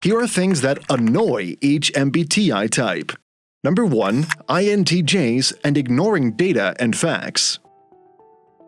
Here are things that annoy each MBTI type. Number 1. INTJs and ignoring data and facts.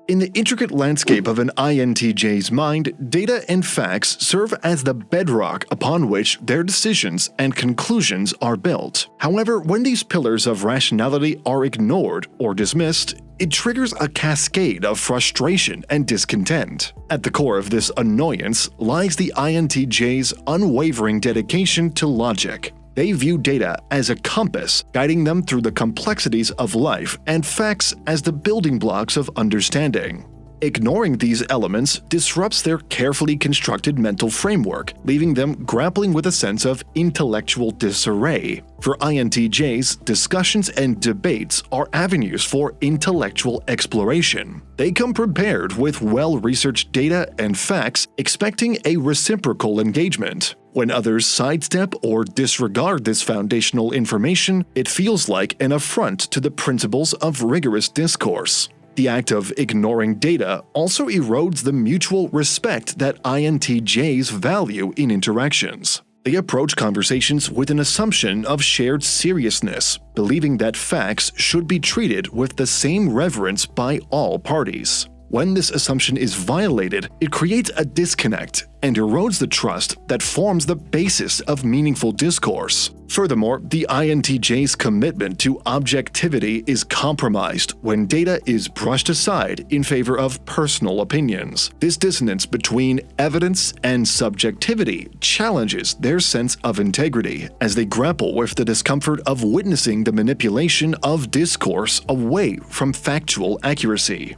In the intricate landscape of an INTJ's mind, data and facts serve as the bedrock upon which their decisions and conclusions are built. However, when these pillars of rationality are ignored or dismissed, it triggers a cascade of frustration and discontent. At the core of this annoyance lies the INTJ's unwavering dedication to logic. They view data as a compass, guiding them through the complexities of life, and facts as the building blocks of understanding. Ignoring these elements disrupts their carefully constructed mental framework, leaving them grappling with a sense of intellectual disarray. For INTJs, discussions and debates are avenues for intellectual exploration. They come prepared with well-researched data and facts, expecting a reciprocal engagement. When others sidestep or disregard this foundational information, it feels like an affront to the principles of rigorous discourse. The act of ignoring data also erodes the mutual respect that INTJs value in interactions. They approach conversations with an assumption of shared seriousness, believing that facts should be treated with the same reverence by all parties. When this assumption is violated, it creates a disconnect and erodes the trust that forms the basis of meaningful discourse. Furthermore, the INTJ's commitment to objectivity is compromised when data is brushed aside in favor of personal opinions. This dissonance between evidence and subjectivity challenges their sense of integrity as they grapple with the discomfort of witnessing the manipulation of discourse away from factual accuracy.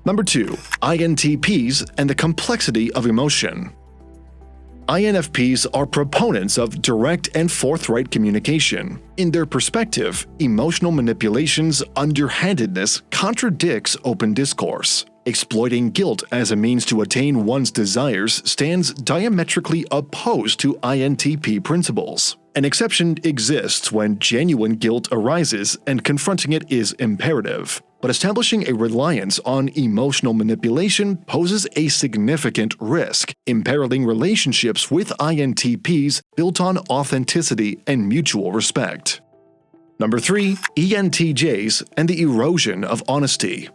Number 2. INTPs and the complexity of emotion. INFPs are proponents of direct and forthright communication. In their perspective, emotional manipulation's underhandedness contradicts open discourse. Exploiting guilt as a means to attain one's desires stands diametrically opposed to INTP principles. An exception exists when genuine guilt arises and confronting it is imperative. But establishing a reliance on emotional manipulation poses a significant risk, imperiling relationships with INTPs built on authenticity and mutual respect. Number 3. ENTJs and the erosion of honesty.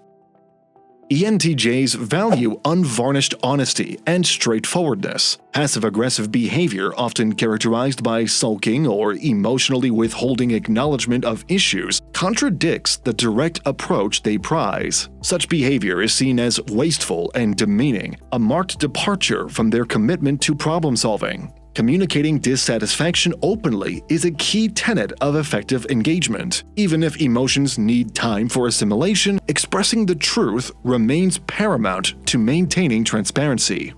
ENTJs value unvarnished honesty and straightforwardness. Passive-aggressive behavior, often characterized by sulking or emotionally withholding acknowledgement of issues, contradicts the direct approach they prize. Such behavior is seen as wasteful and demeaning, a marked departure from their commitment to problem-solving. Communicating dissatisfaction openly is a key tenet of effective engagement. Even if emotions need time for assimilation, expressing the truth remains paramount to maintaining transparency.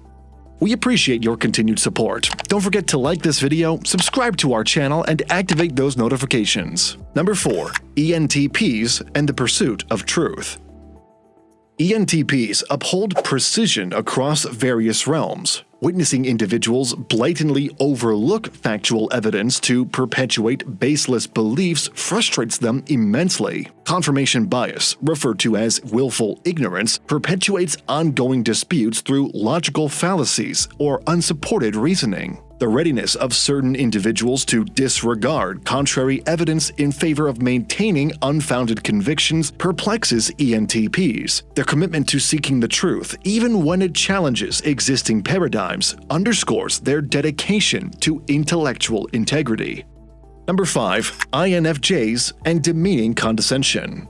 We appreciate your continued support. Don't forget to like this video, subscribe to our channel, and activate those notifications. Number 4. ENTPs and the pursuit of truth. ENTPs uphold precision across various realms. Witnessing individuals blatantly overlook factual evidence to perpetuate baseless beliefs frustrates them immensely. Confirmation bias, referred to as willful ignorance, perpetuates ongoing disputes through logical fallacies or unsupported reasoning. The readiness of certain individuals to disregard contrary evidence in favor of maintaining unfounded convictions perplexes ENTPs. Their commitment to seeking the truth, even when it challenges existing paradigms, underscores their dedication to intellectual integrity. Number 5. INFJs and demeaning condescension.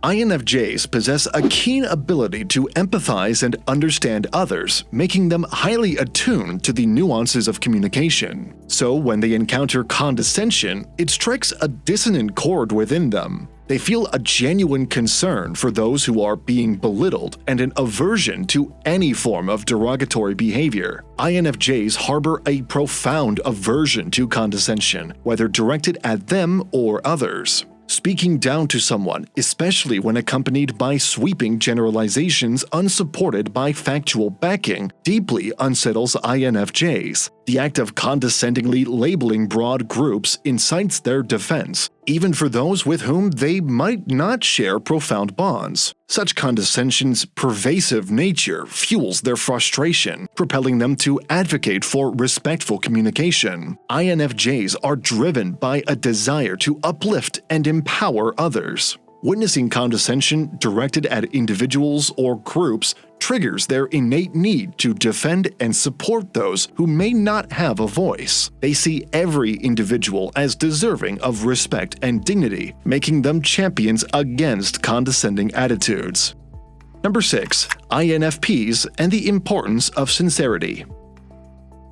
INFJs possess a keen ability to empathize and understand others, making them highly attuned to the nuances of communication. So when they encounter condescension, it strikes a dissonant chord within them. They feel a genuine concern for those who are being belittled and an aversion to any form of derogatory behavior. INFJs harbor a profound aversion to condescension, whether directed at them or others. Speaking down to someone, especially when accompanied by sweeping generalizations unsupported by factual backing, deeply unsettles INFJs. The act of condescendingly labeling broad groups incites their defense, even for those with whom they might not share profound bonds. Such condescension's pervasive nature fuels their frustration, propelling them to advocate for respectful communication. INFJs are driven by a desire to uplift and empower others. Witnessing condescension directed at individuals or groups triggers their innate need to defend and support those who may not have a voice. They see every individual as deserving of respect and dignity, making them champions against condescending attitudes. Number 6. INFPs and the importance of sincerity.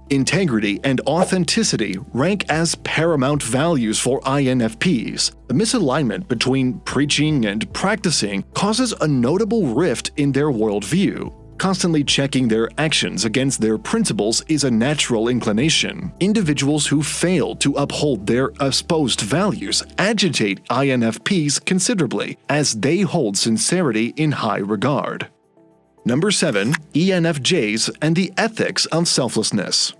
Integrity and authenticity rank as paramount values for INFPs. The misalignment between preaching and practicing causes a notable rift in their worldview. Constantly checking their actions against their principles is a natural inclination. Individuals who fail to uphold their espoused values agitate INFPs considerably, as they hold sincerity in high regard. Number 7. ENFJs and the ethics of selflessness.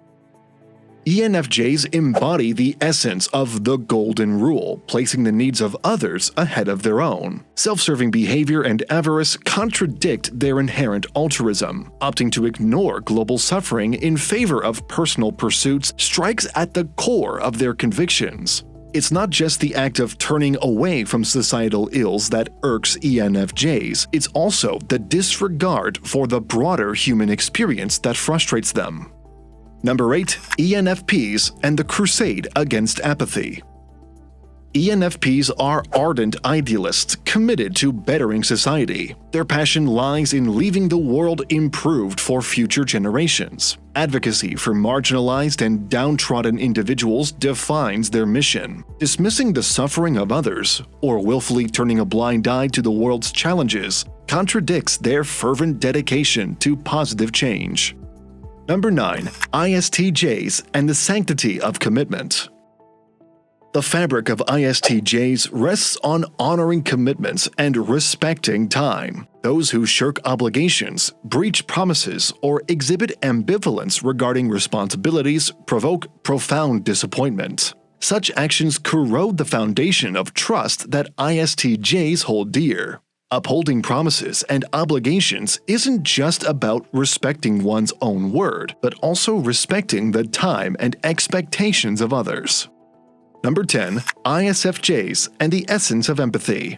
ENFJs embody the essence of the Golden Rule, placing the needs of others ahead of their own. Self-serving behavior and avarice contradict their inherent altruism. Opting to ignore global suffering in favor of personal pursuits strikes at the core of their convictions. It's not just the act of turning away from societal ills that irks ENFJs, it's also the disregard for the broader human experience that frustrates them. Number 8. ENFPs and the crusade against apathy. ENFPs are ardent idealists committed to bettering society. Their passion lies in leaving the world improved for future generations. Advocacy for marginalized and downtrodden individuals defines their mission. Dismissing the suffering of others, or willfully turning a blind eye to the world's challenges, contradicts their fervent dedication to positive change. Number 9. ISTJs and the sanctity of commitment. The fabric of ISTJs rests on honoring commitments and respecting time. Those who shirk obligations, breach promises, or exhibit ambivalence regarding responsibilities provoke profound disappointment. Such actions corrode the foundation of trust that ISTJs hold dear. Upholding promises and obligations isn't just about respecting one's own word, but also respecting the time and expectations of others. Number 10. ISFJs and the essence of empathy.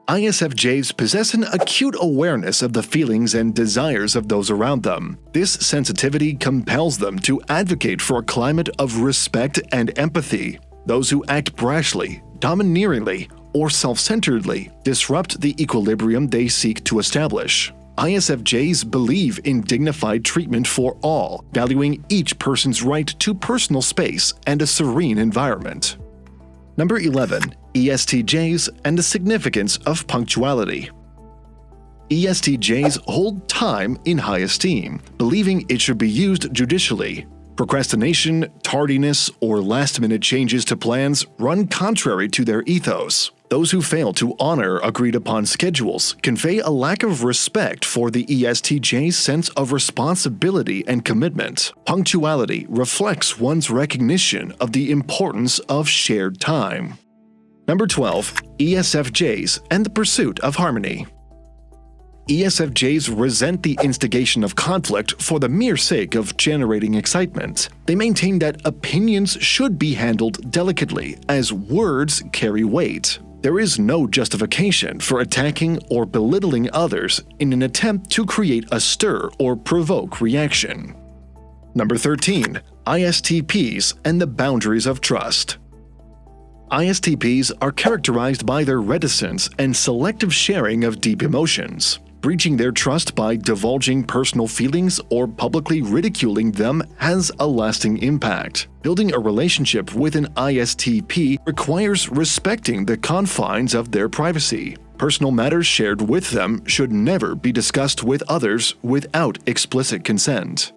ISFJs possess an acute awareness of the feelings and desires of those around them. This sensitivity compels them to advocate for a climate of respect and empathy. Those who act brashly, domineeringly, or self-centeredly disrupt the equilibrium they seek to establish. ISFJs believe in dignified treatment for all, valuing each person's right to personal space and a serene environment. Number 11. ESTJs and the significance of punctuality. ESTJs hold time in high esteem, believing it should be used judicially. Procrastination, tardiness, or last-minute changes to plans run contrary to their ethos. Those who fail to honor agreed-upon schedules convey a lack of respect for the ESTJ's sense of responsibility and commitment. Punctuality reflects one's recognition of the importance of shared time. Number 12. ESFJs and the pursuit of harmony. ESFJs resent the instigation of conflict for the mere sake of generating excitement. They maintain that opinions should be handled delicately, as words carry weight. There is no justification for attacking or belittling others in an attempt to create a stir or provoke reaction. Number 13. ISTPs and the boundaries of trust. ISTPs are characterized by their reticence and selective sharing of deep emotions. Breaching their trust by divulging personal feelings or publicly ridiculing them has a lasting impact. Building a relationship with an ISTP requires respecting the confines of their privacy. Personal matters shared with them should never be discussed with others without explicit consent.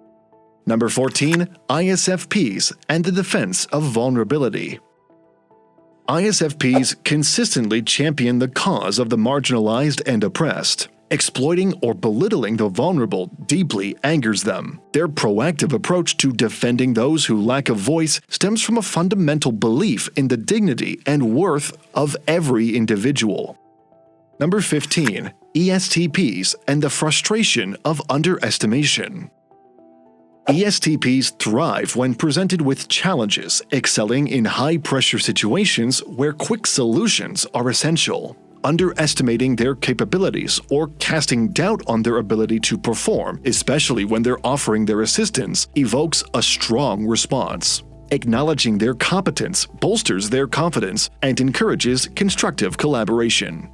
Number 14. ISFPs and the defense of vulnerability. ISFPs consistently champion the cause of the marginalized and oppressed. Exploiting or belittling the vulnerable deeply angers them. Their proactive approach to defending those who lack a voice stems from a fundamental belief in the dignity and worth of every individual. Number 15. ESTPs and the frustration of underestimation. ESTPs thrive when presented with challenges, excelling in high-pressure situations where quick solutions are essential. Underestimating their capabilities or casting doubt on their ability to perform, especially when they're offering their assistance, evokes a strong response. Acknowledging their competence bolsters their confidence and encourages constructive collaboration.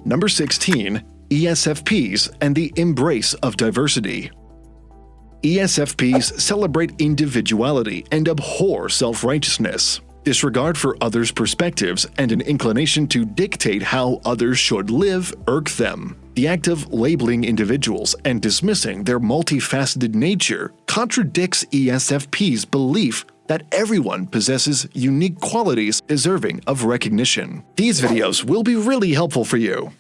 Number 16. ESFPs and the embrace of diversity. ESFPs celebrate individuality and abhor self-righteousness. Disregard for others' perspectives and an inclination to dictate how others should live irk them. The act of labeling individuals and dismissing their multifaceted nature contradicts ESFP's belief that everyone possesses unique qualities deserving of recognition. These videos will be really helpful for you.